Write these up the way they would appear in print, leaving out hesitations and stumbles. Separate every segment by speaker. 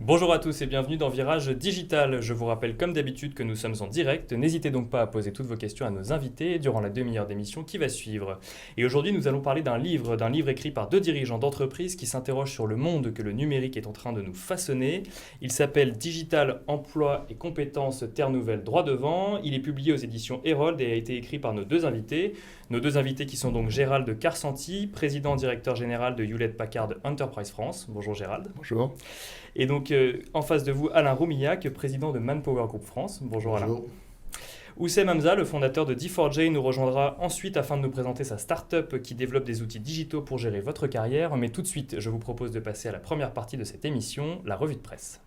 Speaker 1: Bonjour à tous et bienvenue dans Virage Digital. Je vous rappelle comme d'habitude que nous sommes en direct. N'hésitez donc pas à poser toutes vos questions à nos invités durant la demi-heure d'émission qui va suivre. Et aujourd'hui, nous allons parler d'un livre écrit par deux dirigeants d'entreprise qui s'interrogent sur le monde que le numérique est en train de nous façonner. Il s'appelle Digital, Emploi et Compétences, Terre Nouvelle, Droit Devant. Il est publié aux éditions Hérold et a été écrit par nos deux invités. Nos deux invités qui sont donc Gérald Carsanti, président directeur général de Hewlett Packard Enterprise France. Bonjour Gérald.
Speaker 2: Bonjour.
Speaker 1: Et donc, en face de vous, Alain Roumillac, président de Manpower Group France. Bonjour Alain.
Speaker 2: Bonjour.
Speaker 1: Oussem Hamza, le fondateur de D4J, nous rejoindra ensuite afin de nous présenter sa start-up qui développe des outils digitaux pour gérer votre carrière. Mais tout de suite, je vous propose de passer à la première partie de cette émission, la revue de presse.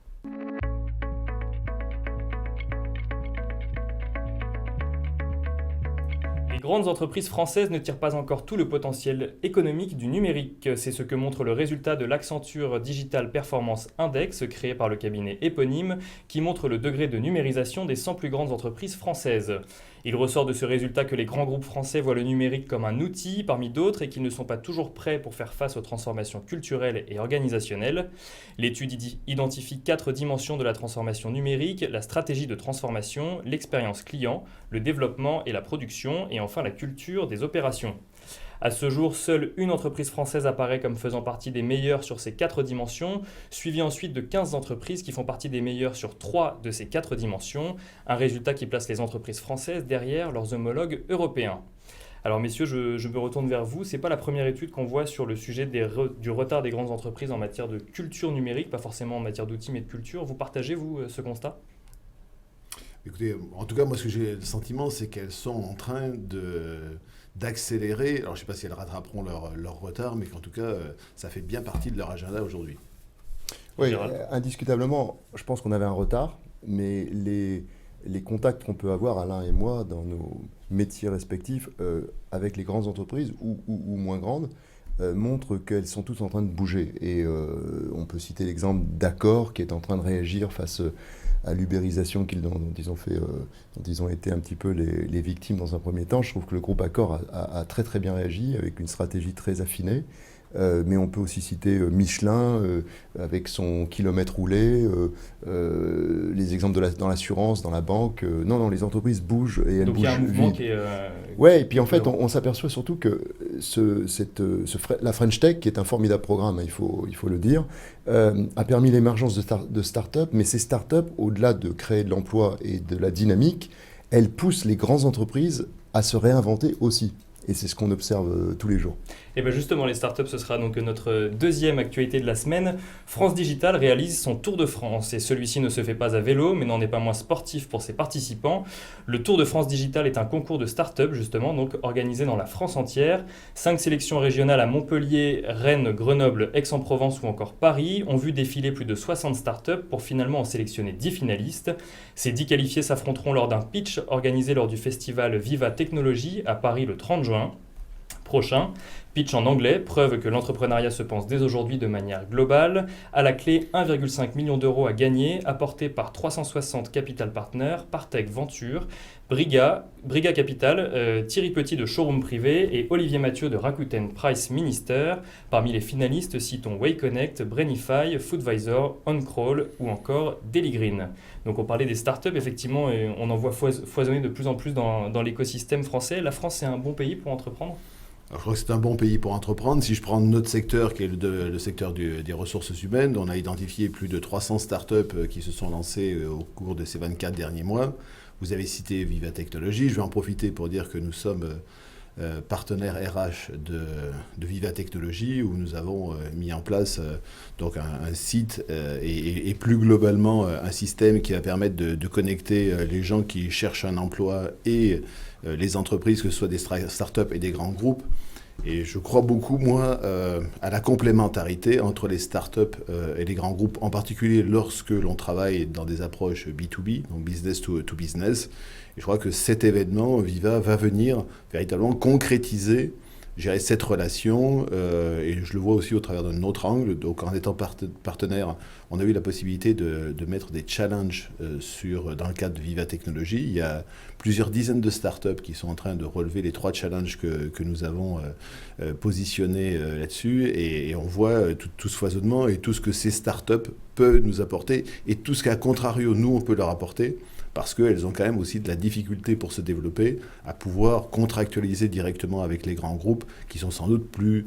Speaker 1: Les grandes entreprises françaises ne tirent pas encore tout le potentiel économique du numérique. C'est ce que montre le résultat de l'Accenture Digital Performance Index créé par le cabinet éponyme qui montre le degré de numérisation des 100 plus grandes entreprises françaises. Il ressort de ce résultat que les grands groupes français voient le numérique comme un outil parmi d'autres et qu'ils ne sont pas toujours prêts pour faire face aux transformations culturelles et organisationnelles. L'étude identifie 4 dimensions de la transformation numérique, la stratégie de transformation, l'expérience client, le développement et la production, et enfin la culture des opérations. À ce jour, seule une entreprise française apparaît comme faisant partie des meilleures sur ces 4 dimensions, suivie ensuite de 15 entreprises qui font partie des meilleures sur 3 de ces 4 dimensions, un résultat qui place les entreprises françaises derrière leurs homologues européens. Alors messieurs, je me retourne vers vous. Ce n'est pas la première étude qu'on voit sur le sujet du retard des grandes entreprises en matière de culture numérique, pas forcément en matière d'outils mais de culture. Vous partagez, vous, ce constat ?
Speaker 2: Écoutez, en tout cas, moi, ce que j'ai le sentiment, c'est qu'elles sont en train d'accélérer. Alors, je ne sais pas si elles rattraperont leur retard, mais qu'en tout cas, ça fait bien partie de leur agenda aujourd'hui.
Speaker 3: Oui,
Speaker 1: Gérald.
Speaker 3: indiscutablement, je pense qu'on avait un retard, mais les contacts qu'on peut avoir, Alain et moi, dans nos métiers respectifs, avec les grandes entreprises ou moins grandes, montrent qu'elles sont toutes en train de bouger. Et on peut citer l'exemple d'Accor qui est en train de réagir face à l'ubérisation dont ils ont été un petit peu les victimes dans un premier temps. Je trouve que le groupe Accor a très très bien réagi avec une stratégie très affinée. Mais on peut aussi citer Michelin avec son kilomètre roulé, les exemples dans l'assurance, dans la banque. Non, les entreprises bougent et elles
Speaker 1: Donc
Speaker 3: bougent
Speaker 1: il y a un mouvement
Speaker 3: vite.
Speaker 1: qui est...
Speaker 3: Ouais, et puis en fait, on s'aperçoit surtout que la French Tech, qui est un formidable programme, il faut le dire, a permis l'émergence de start-up, mais ces start-up, au-delà de créer de l'emploi et de la dynamique, elles poussent les grandes entreprises à se réinventer aussi. Et c'est ce qu'on observe tous les jours.
Speaker 1: Et bien justement, les startups, ce sera donc notre deuxième actualité de la semaine. France Digital réalise son Tour de France et celui-ci ne se fait pas à vélo, mais n'en est pas moins sportif pour ses participants. Le Tour de France Digital est un concours de startups, justement, donc organisé dans la France entière. 5 sélections régionales à Montpellier, Rennes, Grenoble, Aix-en-Provence ou encore Paris ont vu défiler plus de 60 startups pour finalement en sélectionner 10 finalistes. Ces 10 qualifiés s'affronteront lors d'un pitch organisé lors du festival Viva Technologie à Paris le 30 juin prochain. Pitch en anglais, preuve que l'entrepreneuriat se pense dès aujourd'hui de manière globale. À la clé, 1,5 million d'euros à gagner, apportés par 360 Capital Partners, Partech Venture, Briga Capital, Thierry Petit de Showroom Privé et Olivier Mathieu de Rakuten Price Minister. Parmi les finalistes, citons Wayconnect, Brainify, Foodvisor, OnCrawl ou encore Deligreen. Donc on parlait des startups, effectivement, et on en voit foisonner de plus en plus dans l'écosystème français. La France, c'est un bon pays pour entreprendre ?
Speaker 2: Alors, je crois que c'est un bon pays pour entreprendre. Si je prends notre secteur, qui est le secteur des ressources humaines, on a identifié plus de 300 startups qui se sont lancées au cours de ces 24 derniers mois. Vous avez cité Viva Technologie. Je vais en profiter pour dire que nous sommes partenaire RH de Viva Technologie, où nous avons mis en place donc un site et plus globalement un système qui va permettre de connecter les gens qui cherchent un emploi et les entreprises, que ce soit des startups et des grands groupes. Et je crois beaucoup, moi, à la complémentarité entre les startups et les grands groupes, en particulier lorsque l'on travaille dans des approches B2B, donc business to business. Et je crois que cet événement, Viva, va venir véritablement concrétiser, je dirais, cette relation. Et je le vois aussi au travers d'un autre angle. Donc, en étant partenaire, on a eu la possibilité de mettre des challenges dans le cadre de Viva Technologie. Il y a plusieurs dizaines de startups qui sont en train de relever les 3 challenges que nous avons positionnés là-dessus. Et on voit tout ce foisonnement et tout ce que ces startups peut nous apporter, et tout ce qu'à contrario, nous, on peut leur apporter, parce qu'elles ont quand même aussi de la difficulté pour se développer, à pouvoir contractualiser directement avec les grands groupes, qui sont sans doute plus,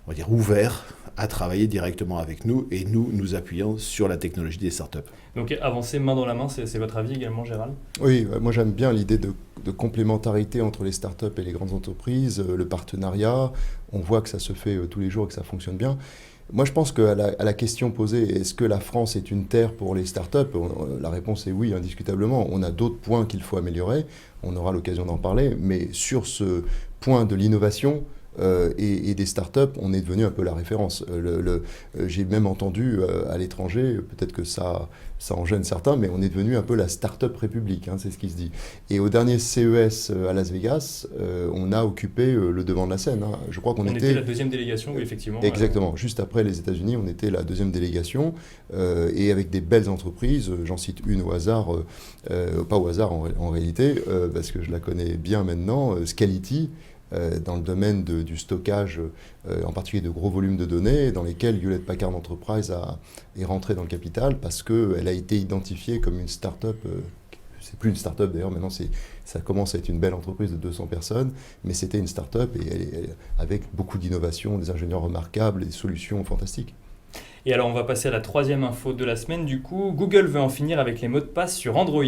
Speaker 2: on va dire, ouverts à travailler directement avec nous, et nous appuyons sur la technologie des startups.
Speaker 1: Donc avancer main dans la main, c'est votre avis également, Gérald ?
Speaker 3: Oui, moi j'aime bien l'idée de complémentarité entre les startups et les grandes entreprises, le partenariat. On voit que ça se fait tous les jours et que ça fonctionne bien. Moi je pense qu'à la question posée, est-ce que la France est une terre pour les startups ? La réponse est oui, indiscutablement. On a d'autres points qu'il faut améliorer, on aura l'occasion d'en parler, mais sur ce point de l'innovation, et des startups, on est devenu un peu la référence. J'ai même entendu à l'étranger, peut-être que ça en gêne certains, mais on est devenu un peu la startup république, c'est ce qui se dit. Et au dernier CES à Las Vegas, on a occupé le devant de la scène. Je crois qu'on
Speaker 1: était la deuxième délégation, oui, effectivement.
Speaker 3: Exactement. Juste après les États-Unis, on était la deuxième délégation, et avec des belles entreprises. J'en cite une au hasard, pas au hasard en réalité, parce que je la connais bien maintenant, Scality, dans le domaine du stockage, en particulier de gros volumes de données, dans lesquels Hewlett Packard Enterprise est rentrée dans le capital parce qu'elle a été identifiée comme une start-up. C'est plus une start-up d'ailleurs, maintenant ça commence à être une belle entreprise de 200 personnes, mais c'était une start-up avec beaucoup d'innovation, des ingénieurs remarquables et des solutions fantastiques.
Speaker 1: Et alors on va passer à la troisième info de la semaine du coup. Google veut en finir avec les mots de passe sur Android.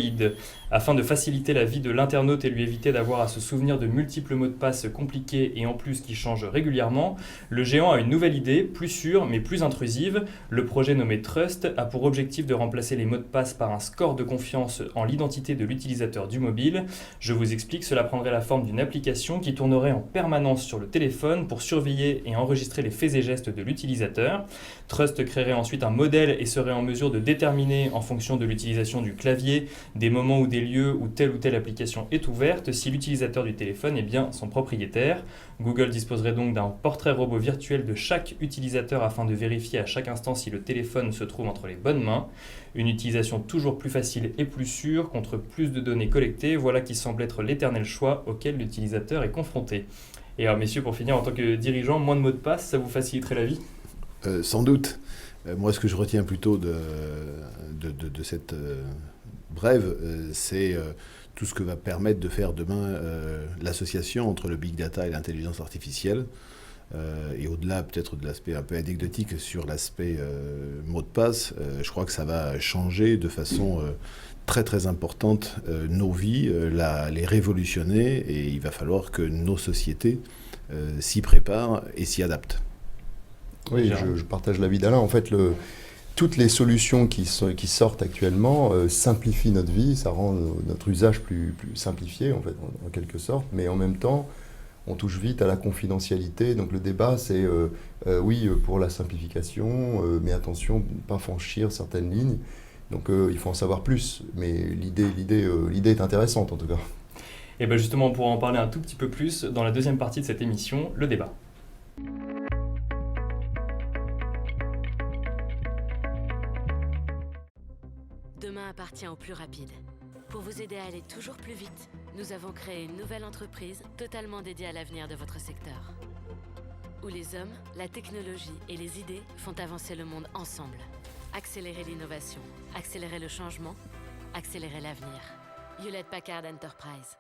Speaker 1: Afin de faciliter la vie de l'internaute et lui éviter d'avoir à se souvenir de multiples mots de passe compliqués et en plus qui changent régulièrement, le géant a une nouvelle idée, plus sûre mais plus intrusive. Le projet nommé Trust a pour objectif de remplacer les mots de passe par un score de confiance en l'identité de l'utilisateur du mobile. Je vous explique, cela prendrait la forme d'une application qui tournerait en permanence sur le téléphone pour surveiller et enregistrer les faits et gestes de l'utilisateur. Trust créerait ensuite un modèle et serait en mesure de déterminer, en fonction de l'utilisation du clavier, des moments ou des lieux où telle ou telle application est ouverte, si l'utilisateur du téléphone est bien son propriétaire. Google disposerait donc d'un portrait robot virtuel de chaque utilisateur afin de vérifier à chaque instant si le téléphone se trouve entre les bonnes mains. Une utilisation toujours plus facile et plus sûre contre plus de données collectées, voilà qui semble être l'éternel choix auquel l'utilisateur est confronté. Et alors messieurs, pour finir, en tant que dirigeant, moins de mots de passe, ça vous faciliterait la vie ?
Speaker 2: Sans doute. Moi, ce que je retiens plutôt de cette brève, c'est tout ce que va permettre de faire demain l'association entre le big data et l'intelligence artificielle. Et au-delà peut-être de l'aspect un peu anecdotique sur l'aspect mot de passe, je crois que ça va changer de façon très très importante nos vies, les révolutionner, et il va falloir que nos sociétés s'y préparent et s'y adaptent.
Speaker 3: Oui, je partage l'avis d'Alain. En fait, toutes les solutions qui sortent actuellement simplifient notre vie, ça rend notre usage plus simplifié, en fait, en quelque sorte, mais en même temps, on touche vite à la confidentialité. Donc le débat, c'est oui, pour la simplification, mais attention, ne pas franchir certaines lignes. Donc il faut en savoir plus, mais l'idée est intéressante en tout cas.
Speaker 1: Et bien justement, on pourra en parler un tout petit peu plus dans la deuxième partie de cette émission, le débat.
Speaker 4: Demain appartient aux plus rapides. Pour vous aider à aller toujours plus vite, nous avons créé une nouvelle entreprise totalement dédiée à l'avenir de votre secteur. Où les hommes, la technologie et les idées font avancer le monde ensemble. Accélérer l'innovation, accélérer le changement, accélérer l'avenir. Hewlett Packard Enterprise.